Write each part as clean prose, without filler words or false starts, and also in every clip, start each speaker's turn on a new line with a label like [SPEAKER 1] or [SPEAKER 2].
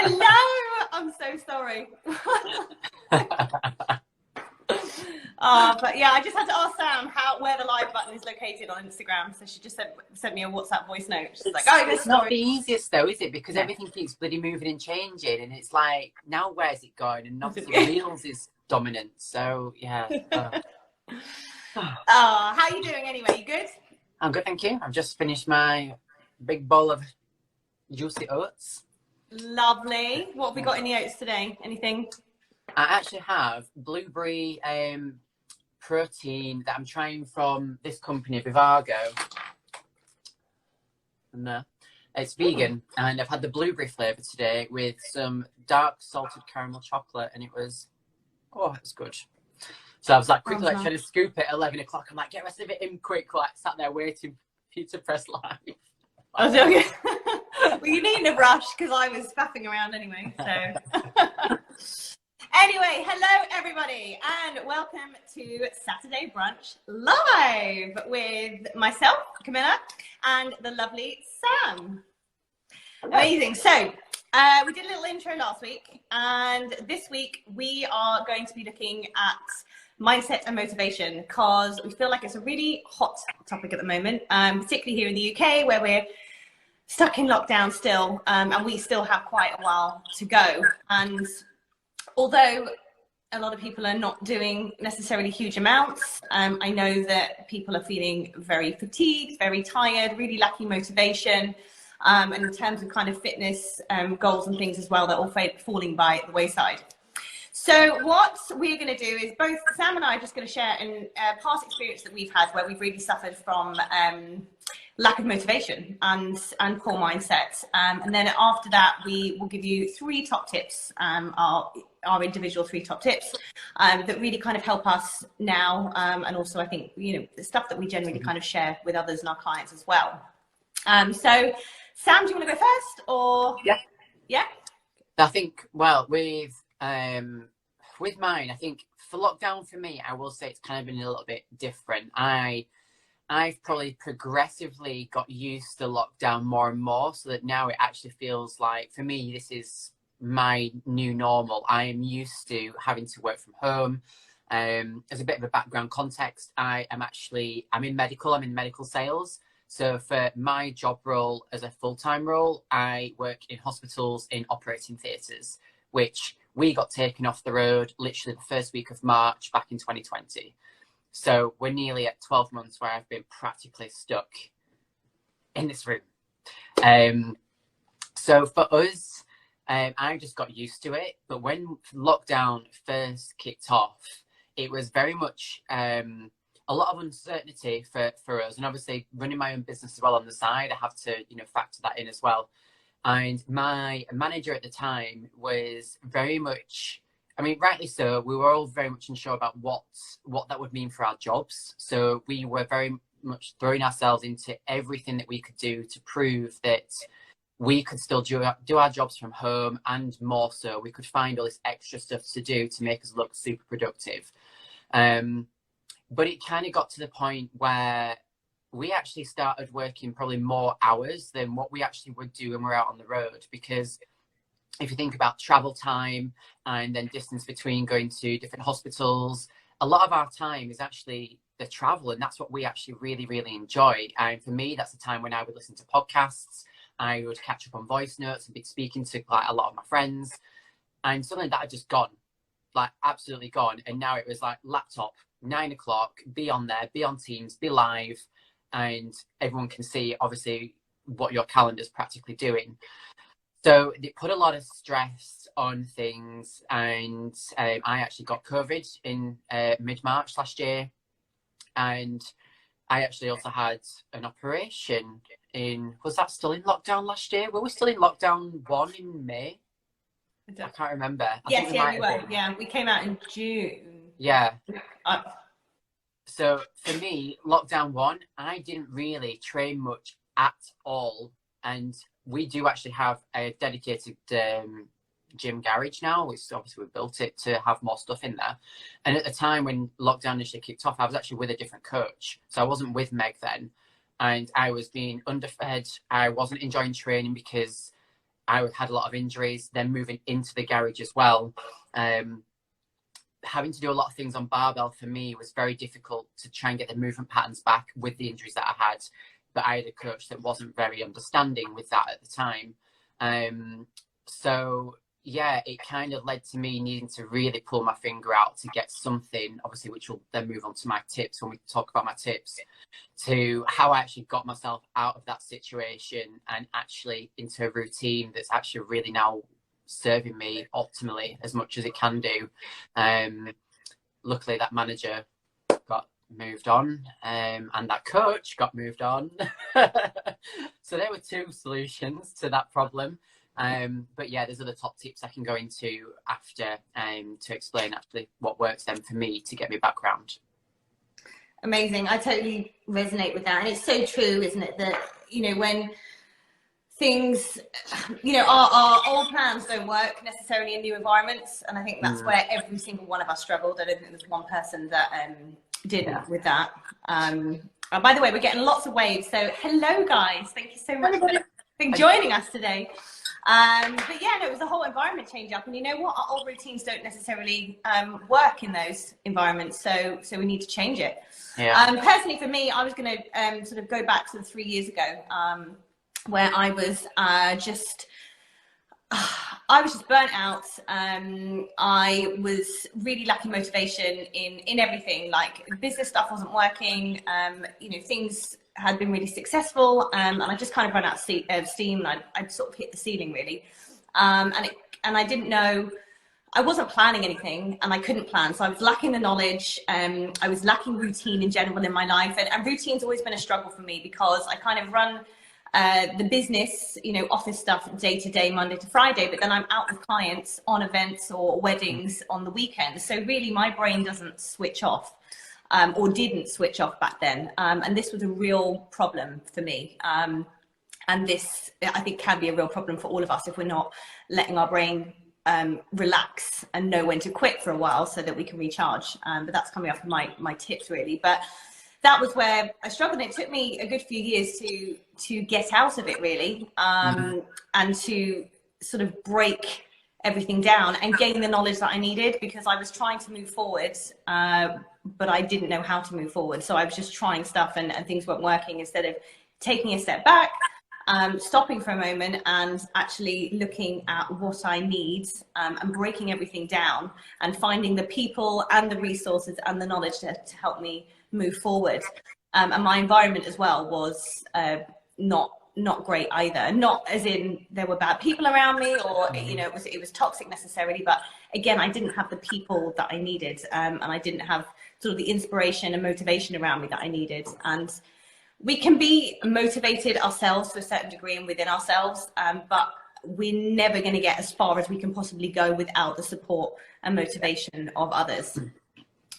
[SPEAKER 1] Hello! I'm so sorry. But yeah, I just had to ask Sam where the live button is located on Instagram. So she just sent me a WhatsApp voice note. She's like, oh,
[SPEAKER 2] it's not the easiest though, is it? Because everything keeps bloody moving and changing, and it's like, now where's it going? And obviously Reels is dominant. So yeah.
[SPEAKER 1] How are you doing anyway? You good?
[SPEAKER 2] I'm good, thank you. I've just finished my big bowl of juicy oats.
[SPEAKER 1] Lovely. What have we got in the oats today? Anything?
[SPEAKER 2] I actually have blueberry protein that I'm trying from this company, Vivago. And it's vegan, and I've had the blueberry flavour today with some dark salted caramel chocolate, and it was good. So I was like quickly trying to scoop it at 11 o'clock. I'm like, get the rest of it in quick, like sat there waiting for you to press live.
[SPEAKER 1] I was okay. Well, you needn't have rushed because I was faffing around anyway. So anyway, hello everybody, and welcome to Saturday Brunch Live with myself, Camilla, and the lovely Sam. Amazing. So we did a little intro last week, and this week we are going to be looking at mindset and motivation because we feel like it's a really hot topic at the moment, particularly here in the UK where we're stuck in lockdown still, and we still have quite a while to go. And although a lot of people are not doing necessarily huge amounts, I know that people are feeling very fatigued, very tired, really lacking motivation. And in terms of kind of fitness goals and things as well, they're all falling by the wayside. So what we're going to do is both Sam and I are just going to share a past experience that we've had where we've really suffered from lack of motivation and poor mindset. And then after that, we will give you 3 top tips, our individual 3 top tips that really kind of help us now. And also, I think, the stuff that we generally kind of share with others and our clients as well. So Sam, do you want to go first or? Yeah.
[SPEAKER 2] I think, well, with mine, I think for lockdown for me, I will say it's kind of been a little bit different. I've probably progressively got used to lockdown more and more, so that now it actually feels like, for me, this is my new normal. I am used to having to work from home. As a bit of a background context, I'm in medical sales. So for my job role as a full-time role, I work in hospitals in operating theatres, which we got taken off the road literally the first week of March back in 2020. So we're nearly at 12 months where I've been practically stuck in this room. So for us, I just got used to it. But when lockdown first kicked off, it was very much a lot of uncertainty for us. And obviously running my own business as well on the side, I have to, factor that in as well. And my manager at the time was very much, rightly so, we were all very much unsure about what that would mean for our jobs. So we were very much throwing ourselves into everything that we could do to prove that we could still do our jobs from home, and more so, we could find all this extra stuff to do to make us look super productive. But it kind of got to the point where we actually started working probably more hours than what we actually would do when we're out on the road. Because if you think about travel time and then distance between going to different hospitals, a lot of our time is actually the travel, and that's what we actually really, really enjoy. And for me, that's the time when I would listen to podcasts, I would catch up on voice notes and be speaking to like a lot of my friends. And suddenly that had just gone, like absolutely gone. And now it was like laptop, 9 o'clock, be on there, be on Teams, be live, and everyone can see obviously what your calendar's practically doing. So it put a lot of stress on things, and I actually got COVID in mid-March last year, and I actually also had an operation was that still in lockdown last year? Were we still in lockdown 1 in May? I can't remember.
[SPEAKER 1] Yes, we were. Yeah, we came out in June.
[SPEAKER 2] Yeah. So for me, lockdown 1, I didn't really train much at all. And we do actually have a dedicated gym garage now, which obviously we built it to have more stuff in there. And at the time when lockdown initially kicked off, I was actually with a different coach. So I wasn't with Meg then. And I was being underfed. I wasn't enjoying training because I had a lot of injuries, then moving into the garage as well. Having to do a lot of things on barbell for me was very difficult to try and get the movement patterns back with the injuries that I had. But I had a coach that wasn't very understanding with that at the time. So yeah, it kind of led to me needing to really pull my finger out to get something, obviously, which will then move on to my tips when we talk about my tips, to how I actually got myself out of that situation and actually into a routine that's actually really now serving me optimally as much as it can do. Luckily, that manager got moved on, and that coach got moved on. So there were two solutions to that problem. But yeah, there's other top tips I can go into after to explain actually what works then for me to get me back round.
[SPEAKER 1] Amazing. I totally resonate with that. And it's so true, isn't it? That, you know, when things, you know, our old plans don't work necessarily in new environments. And I think that's where every single one of us struggled. I don't think there's one person that didn't with that. By the way, we're getting lots of waves. So hello, guys. Thank you so much for joining us today. But yeah, no, it was a whole environment change up, and you know what, our old routines don't necessarily work in those environments, so we need to change it. Personally for me, I was going to sort of go back to 3 years ago, where I was just burnt out. I was really lacking motivation in everything. Like, business stuff wasn't working. You know, things had been really successful, and I just kind of ran out of steam. I'd sort of hit the ceiling, really. And I didn't know, I wasn't planning anything, and I couldn't plan. So I was lacking the knowledge. I was lacking routine in general in my life. And routine's always been a struggle for me, because I kind of run the business, you know, office stuff day to day, Monday to Friday, but then I'm out with clients on events or weddings on the weekends. So really my brain doesn't switch off. Or didn't switch off back then. And this was a real problem for me. And this, I think, can be a real problem for all of us if we're not letting our brain relax and know when to quit for a while so that we can recharge. But that's coming off of my tips, really. But that was where I struggled. It took me a good few years to get out of it, really, and to sort of break everything down and gain the knowledge that I needed, because I was trying to move forward, but I didn't know how to move forward. So I was just trying stuff and things weren't working, instead of taking a step back, stopping for a moment and actually looking at what I need, and breaking everything down and finding the people and the resources and the knowledge to help me move forward. And my environment as well was not great either. Not as in there were bad people around me, or you know, it was toxic necessarily, but again, I didn't have the people that I needed, and I didn't have sort of the inspiration and motivation around me that I needed. And we can be motivated ourselves to a certain degree and within ourselves, but we're never going to get as far as we can possibly go without the support and motivation of others,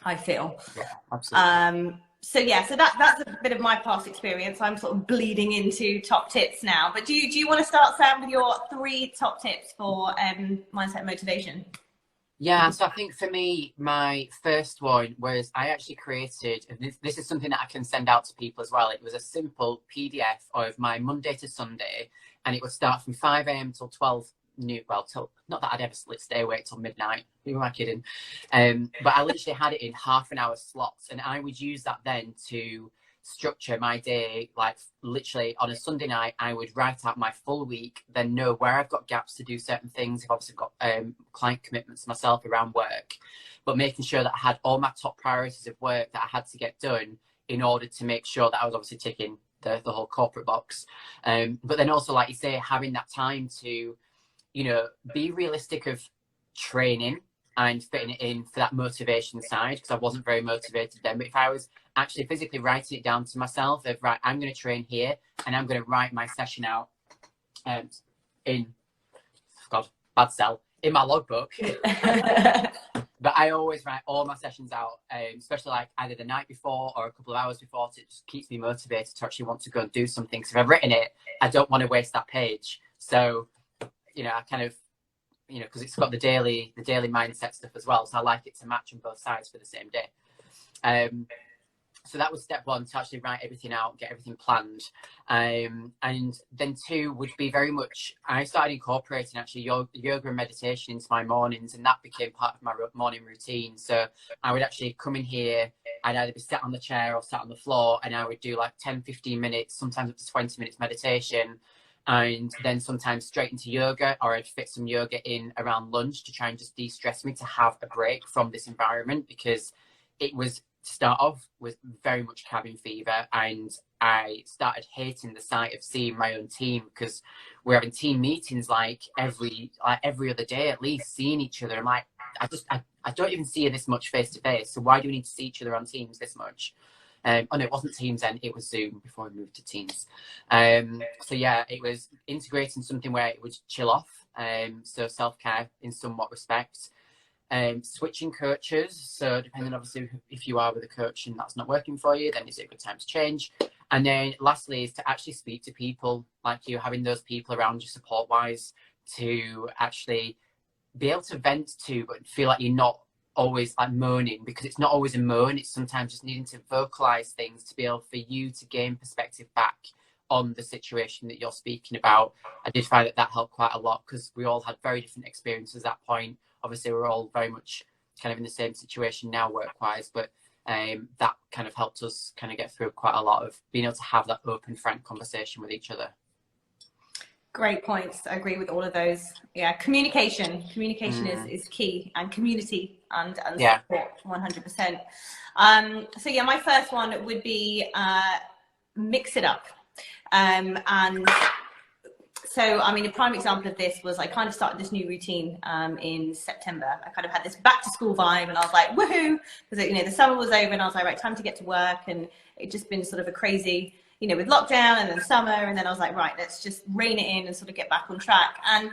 [SPEAKER 1] I feel.
[SPEAKER 2] Yeah, absolutely.
[SPEAKER 1] So yeah, so that's a bit of my past experience. I'm sort of bleeding into top tips now. But do you want to start, Sam, with your 3 top tips for mindset and motivation?
[SPEAKER 2] Yeah, so I think for me, my first one was I actually created, this is something that I can send out to people as well. It was a simple PDF of my Monday to Sunday, and it would start from 5 a.m. till 12 noon. Well, till, not that I'd ever stay awake till midnight. Who am I kidding? But I literally had it in half an hour slots, and I would use that then to structure my day. Like, literally on a Sunday night, I would write out my full week, then know where I've got gaps to do certain things. If obviously I've got client commitments myself around work, but making sure that I had all my top priorities of work that I had to get done in order to make sure that I was obviously ticking the whole corporate box. But then also, like you say, having that time to, you know, be realistic of training and fitting it in for that motivation side, because I wasn't very motivated then. But if I was actually physically writing it down to myself of, right, I'm going to train here and I'm going to write my session out in, God, bad sell, in my logbook. But I always write all my sessions out, especially like either the night before or a couple of hours before, so it just keeps me motivated to actually want to go and do something. So if I've written it, I don't want to waste that page. So, you know, I kind of, you know, because it's got the daily mindset stuff as well. So I like it to match on both sides for the same day. So that was step one, to actually write everything out, get everything planned. And then two would be very much, I started incorporating actually yoga and meditation into my mornings, and that became part of my morning routine. So I would actually come in here, I'd either be sat on the chair or sat on the floor, and I would do like 10, 15 minutes, sometimes up to 20 minutes meditation. And then sometimes straight into yoga, or I'd fit some yoga in around lunch to try and just de-stress me, to have a break from this environment, because it was, to start off, was very much cabin fever, and I started hating the sight of seeing my own team, because we're having team meetings like every other day at least, seeing each other. I'm like, I don't even see you this much face to face, so why do we need to see each other on Teams this much? Oh no, it wasn't Teams then, it was Zoom before we moved to Teams. So yeah, it was integrating something where it would chill off, so self-care in somewhat respects. Switching coaches, so depending obviously if you are with a coach and that's not working for you, then is it a good time to change? And then lastly is to actually speak to people like you, having those people around you support wise, to actually be able to vent to, but feel like you're not always like moaning, because it's not always a moan, it's sometimes just needing to vocalize things to be able for you to gain perspective back on the situation that you're speaking about. I did find that helped quite a lot, because we all had very different experiences at that point. Obviously, we're all very much kind of in the same situation now work-wise, but that kind of helped us kind of get through quite a lot of being able to have that open, frank conversation with each other.
[SPEAKER 1] Great points. I agree with all of those. Yeah, communication is key, and community and support, 100%. So yeah, my first one would be mix it up. And so, I mean, a prime example of this was I kind of started this new routine in September. I kind of had this back to school vibe, and I was like, woohoo, because, you know, the summer was over, and I was like, right, time to get to work. And it just been sort of a crazy, you know, with lockdown and then summer. And then I was like, right, let's just rein it in and sort of get back on track. And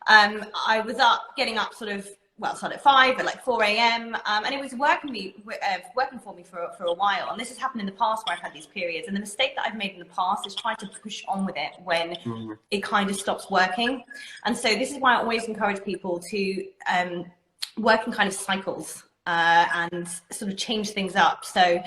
[SPEAKER 1] I was getting up sort of, well, started at 5, at like 4 a.m. And it was working for me for a while. And this has happened in the past where I've had these periods. And the mistake that I've made in the past is trying to push on with it when it kind of stops working. And so this is why I always encourage people to work in kind of cycles and sort of change things up. So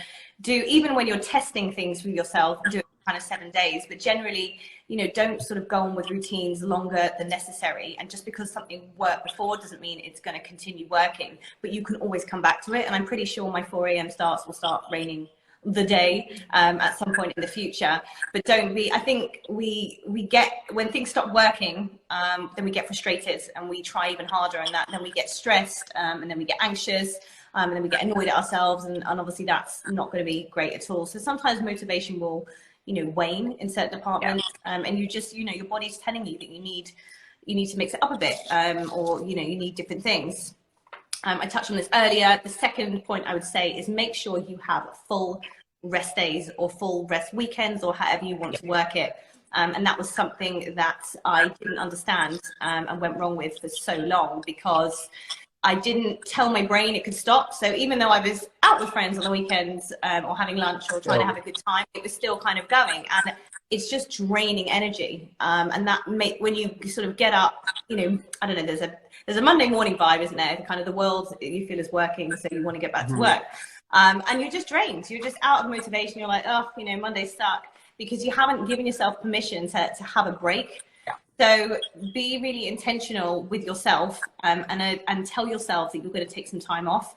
[SPEAKER 1] even when you're testing things for yourself, do it kind of 7 days, but generally, you know, don't sort of go on with routines longer than necessary. And just because something worked before doesn't mean it's going to continue working, but you can always come back to it. And I'm pretty sure my 4 a.m. starts will start raining the day at some point in the future. But I think we get, when things stop working, then we get frustrated and we try even harder, and then we get stressed, and then we get anxious, and then we get annoyed at ourselves, and obviously that's not going to be great at all. So sometimes motivation will, you know, wane in certain departments, and you just, you know, your body's telling you that you need to mix it up a bit, or, you know, you need different things. I touched on this earlier. The second point I would say is make sure you have full rest days or full rest weekends, or however you want to work it. And that was something that I didn't understand and went wrong with for so long, because I didn't tell my brain it could stop. So even though I was out with friends on the weekends, or having lunch or trying to have a good time, it was still kind of going. And it's just draining energy. And that when you sort of get up, you know, I don't know, there's a Monday morning vibe, isn't there? Kind of the world you feel is working, so you want to get back to work. And you're just drained. You're just out of motivation. You're like, oh, you know, Monday's stuck, because you haven't given yourself permission to have a break. So be really intentional with yourself, and tell yourself that you're going to take some time off.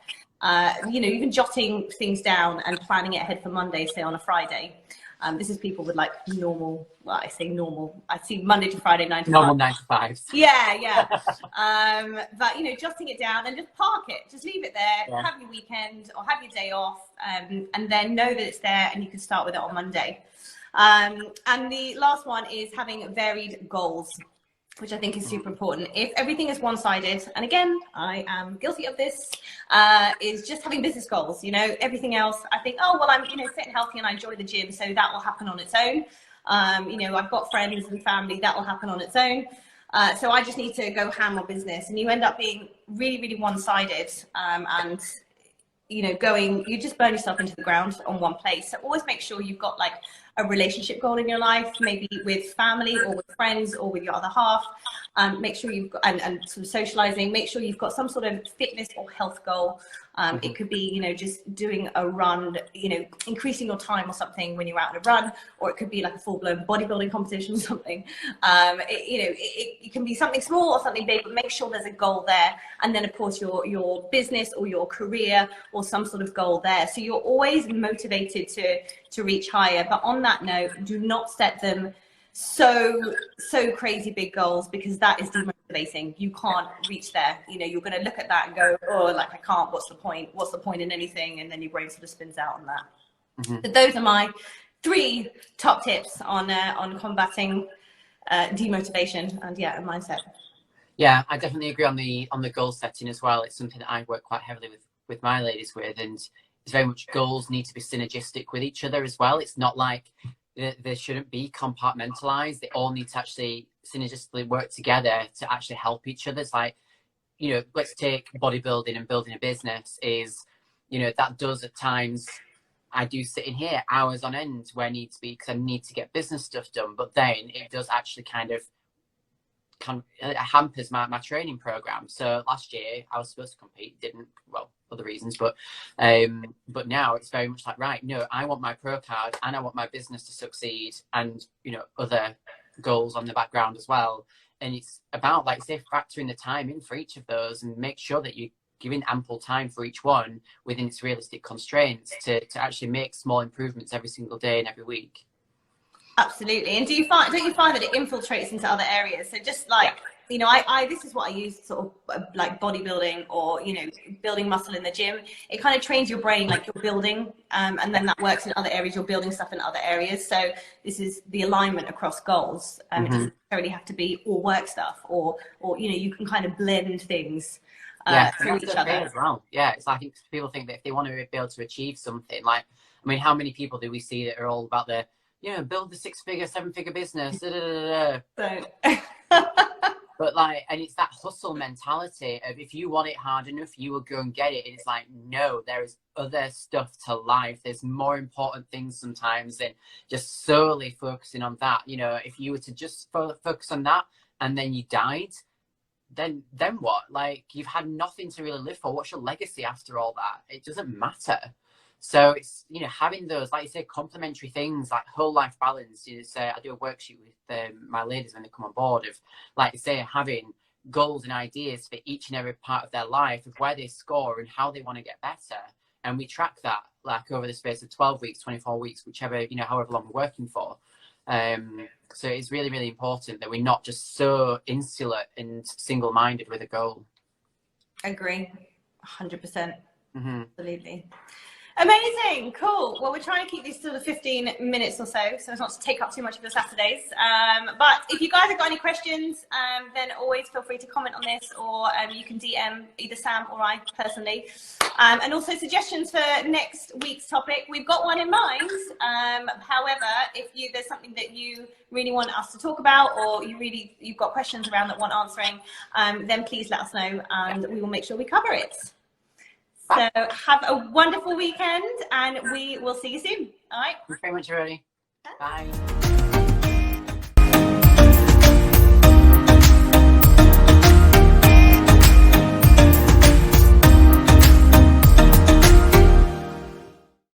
[SPEAKER 1] You know, even jotting things down and planning it ahead for Monday, say on a Friday. This is people with like normal, well, I say normal, I see Monday to Friday, 9 to 5.
[SPEAKER 2] Normal 9 to 5s.
[SPEAKER 1] Yeah. But, you know, jotting it down and just park it. Just leave it there, have your weekend or have your day off, and then know that it's there and you can start with it on Monday. And the last one is having varied goals, which I think is super important. If everything is one-sided, and again, I am guilty of this, is just having business goals. You know, everything else, I think, oh, well, I'm, you know, fit and healthy and I enjoy the gym, so that will happen on its own. You know, I've got friends and family, that will happen on its own. So I just need to go ham on business, and you end up being really, really one-sided, and, you know, you just burn yourself into the ground on one place. So always make sure you've got like a relationship goal in your life, maybe with family or with friends or with your other half. Make sure you've got, and sort of socializing, make sure you've got some sort of fitness or health goal. It could be, you know, just doing a run, you know, increasing your time or something when you're out on a run, or it could be like a full-blown bodybuilding competition or something. You know, it can be something small or something big, but make sure there's a goal there. And then of course your business or your career or some sort of goal there. So you're always motivated to reach higher. But on that note, do not set them so crazy big goals, because that is demotivating. You can't reach there. You know, you're going to look at that and go, oh, like I can't, what's the point in anything? And then your brain sort of spins out on that. So those are my 3 top tips on combating demotivation and and mindset.
[SPEAKER 2] Yeah, I definitely agree on the goal setting as well. It's something that I work quite heavily with my ladies with, and it's very much goals need to be synergistic with each other as well. It's not like they shouldn't be compartmentalized. They all need to actually synergistically work together to actually help each other. It's like, you know, let's take bodybuilding and building a business is, you know, that does at times, I do sit in here hours on end where I need to be because I need to get business stuff done. But then it does actually kind of it hampers my training program. So last year I was supposed to compete, didn't, well, other reasons, but now it's very much like, right, no, I want my pro card and I want my business to succeed, and, you know, other goals on the background as well. And it's about, like, say, factoring the time in for each of those and make sure that you're giving ample time for each one within its realistic constraints to actually make small improvements every single day and every week.
[SPEAKER 1] Absolutely. And don't you find that it infiltrates into other areas? So just like, you know, I this is what I use sort of like bodybuilding or, you know, building muscle in the gym. It kind of trains your brain like you're building, and then that works in other areas. You're building stuff in other areas. So this is the alignment across goals. It doesn't necessarily have to be all work stuff, or you know, you can kind of blend things through each other
[SPEAKER 2] as well. Yeah, it's like people think that if they want to be able to achieve something, like, I mean, how many people do we see that are all about the, you know, build the 6-figure, 7-figure business, but like, and it's that hustle mentality of, if you want it hard enough, you will go and get it. And it's like, no, there is other stuff to life. There's more important things sometimes than just solely focusing on that. You know, if you were to just focus on that and then you died, then what? Like, you've had nothing to really live for. What's your legacy after all that? It doesn't matter. So it's, you know, having those, like you say, complementary things, like whole life balance. You know, so I do a worksheet with my ladies when they come on board of, like you say, having goals and ideas for each and every part of their life, of where they score and how they want to get better. And we track that, like, over the space of 12 weeks, 24 weeks, whichever, you know, however long we're working for. So it's really, really important that we're not just so insular and single-minded with a goal.
[SPEAKER 1] Agree, 100%. Absolutely. Amazing, cool. Well, we're trying to keep these to the 15 minutes or so as not to take up too much of your Saturdays. But if you guys have got any questions, then always feel free to comment on this, or you can DM either Sam or I personally. And also suggestions for next week's topic. We've got one in mind. However, if there's something that you really want us to talk about, or you've got questions around that want answering, then please let us know, and we will make sure we cover it. So have a wonderful weekend, and we will see you soon. All right.
[SPEAKER 2] Thanks very much, everybody. Bye.